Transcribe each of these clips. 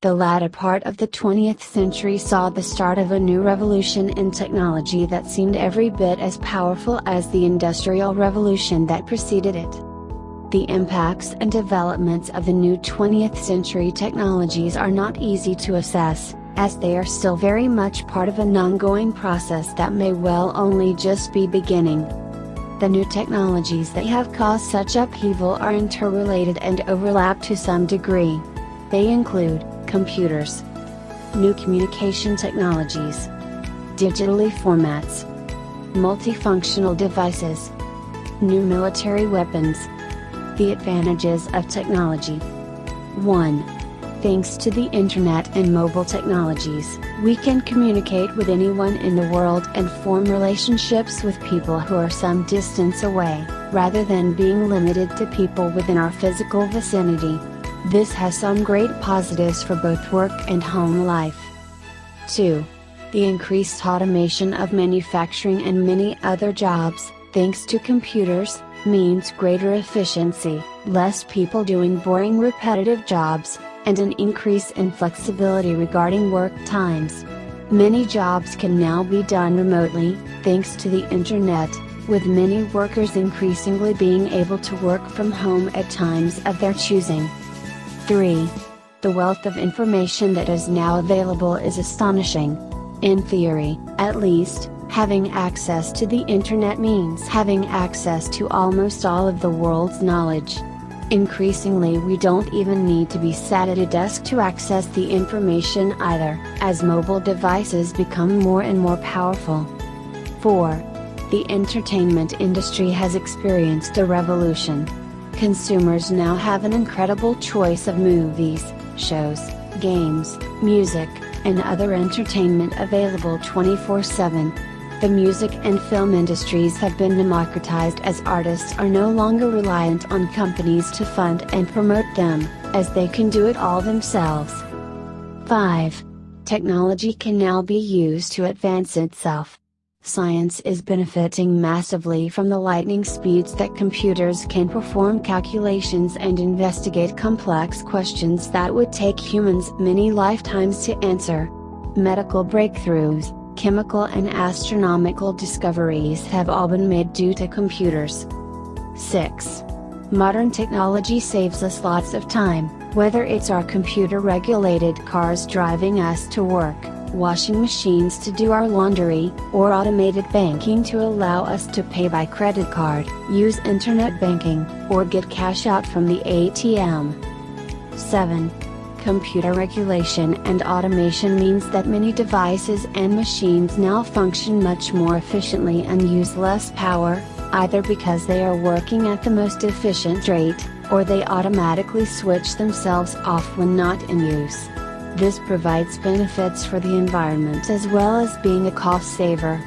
The latter part of the 20th century saw the start of a new revolution in technology that seemed every bit as powerful as the Industrial Revolution that preceded it. The impacts and developments of the new 20th century technologies are not easy to assess, as they are still very much part of an ongoing process that may well only just be beginning. The new technologies that have caused such upheaval are interrelated and overlap to some degree. They include computers, new communication technologies, digitally formats, multifunctional devices, new military weapons. The advantages of technology. 1. Thanks to the internet and mobile technologies, we can communicate with anyone in the world and form relationships with people who are some distance away, rather than being limited to people within our physical vicinity. This has some great positives for both work and home life. 2. The increased automation of manufacturing and many other jobs, thanks to computers, means greater efficiency, less people doing boring repetitive jobs, and an increase in flexibility regarding work times. Many jobs can now be done remotely, thanks to the internet, with many workers increasingly being able to work from home at times of their choosing. 3. The wealth of information that is now available is astonishing. In theory, at least, having access to the internet means having access to almost all of the world's knowledge. Increasingly, we don't even need to be sat at a desk to access the information either, as mobile devices become more and more powerful. 4. The entertainment industry has experienced a revolution. Consumers now have an incredible choice of movies, shows, games, music, and other entertainment available 24/7. The music and film industries have been democratized as artists are no longer reliant on companies to fund and promote them, as they can do it all themselves. 5. Technology can now be used to advance itself. Science is benefiting massively from the lightning speeds that computers can perform calculations and investigate complex questions that would take humans many lifetimes to answer. Medical breakthroughs, chemical and astronomical discoveries have all been made due to computers. 6. Modern technology saves us lots of time, whether it's our computer-regulated cars driving us to work, washing machines to do our laundry, or automated banking to allow us to pay by credit card, use internet banking, or get cash out from the ATM. 7. Computer regulation and automation means that many devices and machines now function much more efficiently and use less power, either because they are working at the most efficient rate, or they automatically switch themselves off when not in use. This provides benefits for the environment as well as being a cost saver.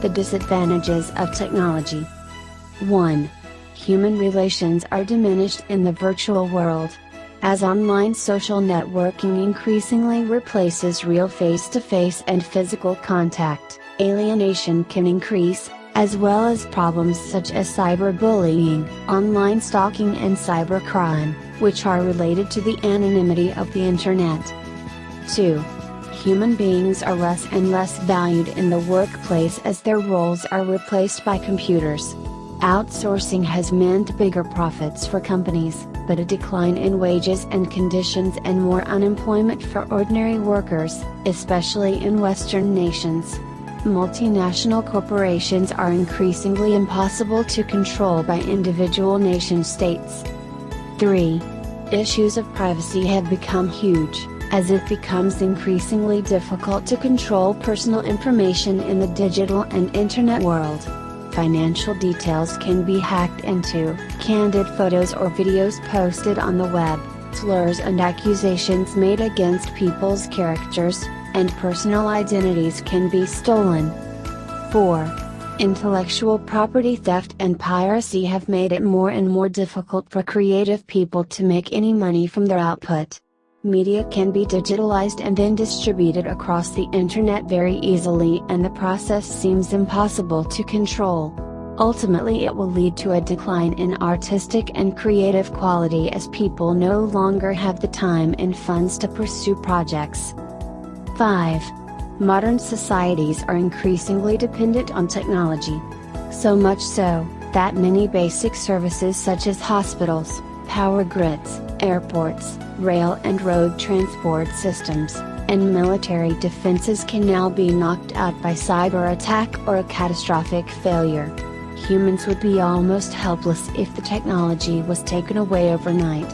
The disadvantages of technology. 1. Human relations are diminished in the virtual world. As online social networking increasingly replaces real face-to-face and physical contact, alienation can increase, as well as problems such as cyberbullying, online stalking and cybercrime, which are related to the anonymity of the internet. 2. Human beings are less and less valued in the workplace as their roles are replaced by computers. Outsourcing has meant bigger profits for companies, but a decline in wages and conditions and more unemployment for ordinary workers, especially in Western nations. Multinational corporations are increasingly impossible to control by individual nation-states. 3. Issues of privacy have become huge, as it becomes increasingly difficult to control personal information in the digital and internet world. Financial details can be hacked into, candid photos or videos posted on the web, slurs and accusations made against people's characters, and personal identities can be stolen. 4. Intellectual property theft and piracy have made it more and more difficult for creative people to make any money from their output. Media can be digitalized and then distributed across the internet very easily, and the process seems impossible to control. Ultimately, it will lead to a decline in artistic and creative quality as people no longer have the time and funds to pursue projects. 5. Modern societies are increasingly dependent on technology. So much so, that many basic services such as hospitals, power grids, airports, rail and road transport systems, and military defenses can now be knocked out by cyber attack or a catastrophic failure. Humans would be almost helpless if the technology was taken away overnight.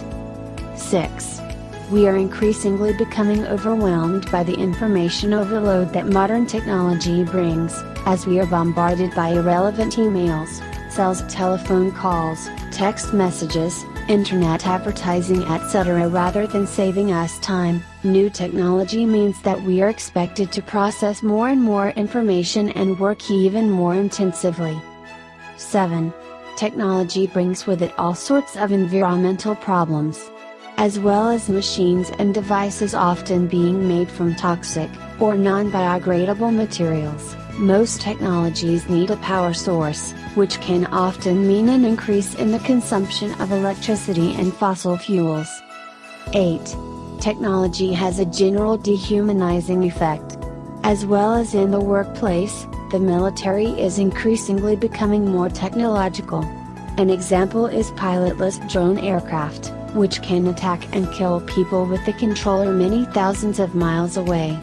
6. We are increasingly becoming overwhelmed by the information overload that modern technology brings, as we are bombarded by irrelevant emails, sales telephone calls, text messages, internet advertising, etc. Rather than saving us time, new technology means that we are expected to process more and more information and work even more intensively. 7. Technology brings with it all sorts of environmental problems. As well as machines and devices often being made from toxic, or non-biodegradable materials, most technologies need a power source, which can often mean an increase in the consumption of electricity and fossil fuels. 8. Technology has a general dehumanizing effect. As well as in the workplace, the military is increasingly becoming more technological. An example is pilotless drone aircraft, which can attack and kill people with the controller many thousands of miles away.